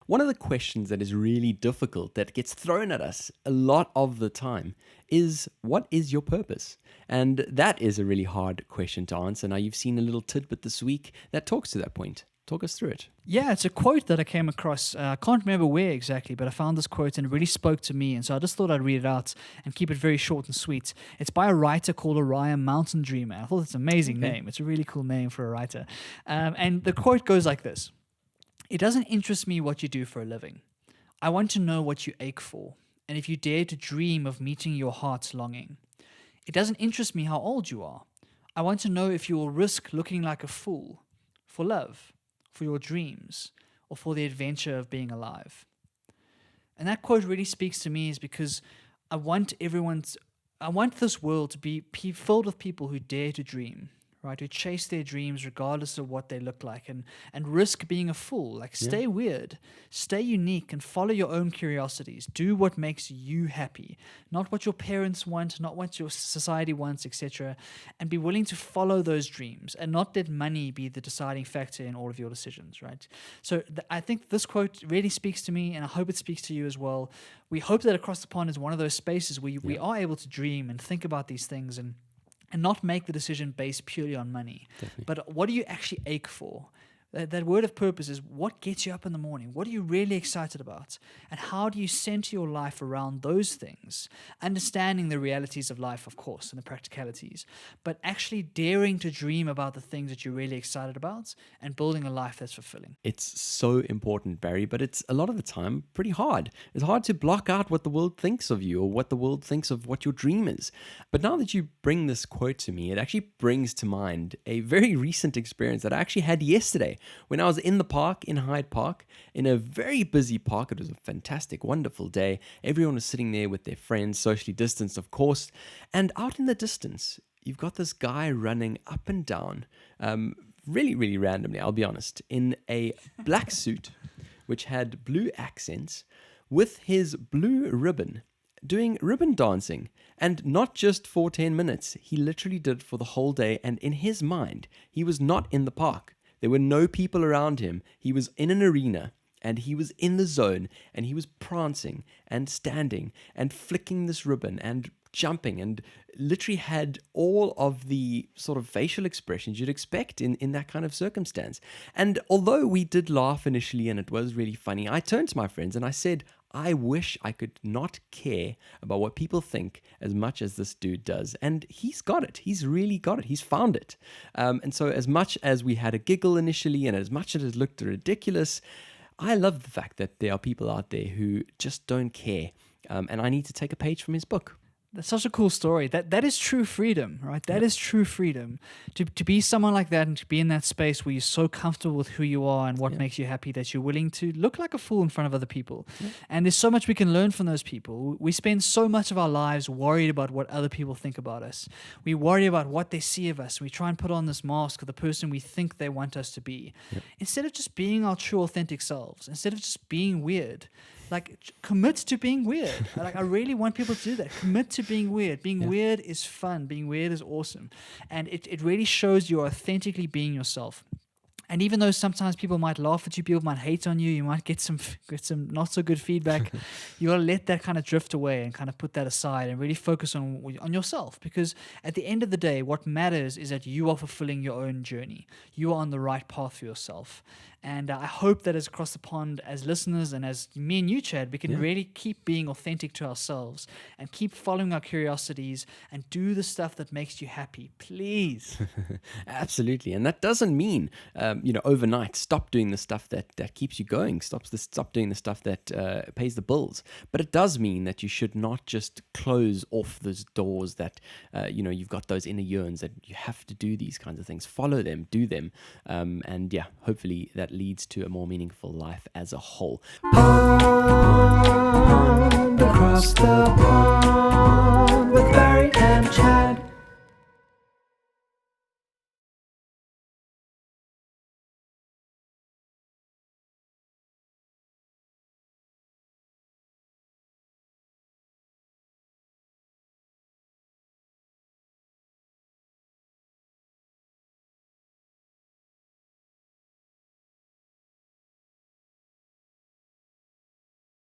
One of the questions that is really difficult, that gets thrown at us a lot of the time, is what is your purpose? And that is a really hard question to answer. Now, you've seen a little tidbit this week that talks to that point. Talk us through it. Yeah, it's a quote that I came across. I can't remember where exactly, but I found this quote and it really spoke to me. And so I just thought I'd read it out and keep it very short and sweet. It's by a writer called Orion Mountain Dreamer. I thought it's an amazing name. It's a really cool name for a writer. And the quote goes like this. It doesn't interest me what you do for a living. I want to know what you ache for, and if you dare to dream of meeting your heart's longing. It doesn't interest me how old you are. I want to know if you will risk looking like a fool for love, for your dreams, or for the adventure of being alive. And that quote really speaks to me is because I want this world to be filled with people who dare to dream, right? Who chase their dreams regardless of what they look like and risk being a fool. Like, stay weird, stay unique, and follow your own curiosities. Do what makes you happy, not what your parents want, not what your society wants, etc. And be willing to follow those dreams and not let money be the deciding factor in all of your decisions, right? So I think this quote really speaks to me, and I hope it speaks to you as well. We hope that Across the Pond is one of those spaces where we are able to dream and think about these things and not make the decision based purely on money. Definitely. But what do you actually ache for? That word of purpose is what gets you up in the morning? What are you really excited about? And how do you center your life around those things? Understanding the realities of life, of course, and the practicalities, but actually daring to dream about the things that you're really excited about and building a life that's fulfilling. It's so important, Barry, but it's a lot of the time pretty hard. It's hard to block out what the world thinks of you or what the world thinks of what your dream is. But now that you bring this quote to me, it actually brings to mind a very recent experience that I actually had yesterday when I was in the park, in Hyde Park, in a very busy park. It was a fantastic, wonderful day. Everyone was sitting there with their friends, socially distanced, of course. And out in the distance, you've got this guy running up and down, really, really randomly, I'll be honest, in a black suit, which had blue accents, with his blue ribbon, doing ribbon dancing. And not just for 10 minutes, he literally did for the whole day. And in his mind, he was not in the park. There were no people around him. He was in an arena and he was in the zone and he was prancing and standing and flicking this ribbon and jumping and literally had all of the sort of facial expressions you'd expect in that kind of circumstance. And although we did laugh initially and it was really funny, I turned to my friends and I said, I wish I could not care about what people think as much as this dude does. And he's got it. He's really got it. He's found it. And so as much as we had a giggle initially and as much as it looked ridiculous, I love the fact that there are people out there who just don't care. And I need to take a page from his book. That's such a cool story. That is true freedom, right? That is true freedom. To be someone like that and to be in that space where you're so comfortable with who you are and what makes you happy that you're willing to look like a fool in front of other people. And there's so much we can learn from those people. We spend so much of our lives worried about what other people think about us. We worry about what they see of us. We try and put on this mask of the person we think they want us to be. Instead of just being our true authentic selves, instead of just being weird, like, commit to being weird. Like, I really want people to do that. Commit to being weird. Being weird is fun. Being weird is awesome. And it really shows you're authentically being yourself. And even though sometimes people might laugh at you, people might hate on you, you might get some not so good feedback, you got to let that kind of drift away and kind of put that aside and really focus on yourself. Because at the end of the day, what matters is that you are fulfilling your own journey. You are on the right path for yourself. And I hope that as Across the Pond, as listeners and as me and you, Chad, we can really keep being authentic to ourselves and keep following our curiosities and do the stuff that makes you happy. Please. Absolutely. And that doesn't mean, overnight, stop doing the stuff that keeps you going, stop doing the stuff that pays the bills. But it does mean that you should not just close off those doors that, you've got those inner yearns that you have to do these kinds of things. Follow them, do them. And hopefully that leads to a more meaningful life as a whole. Pond, across the pond.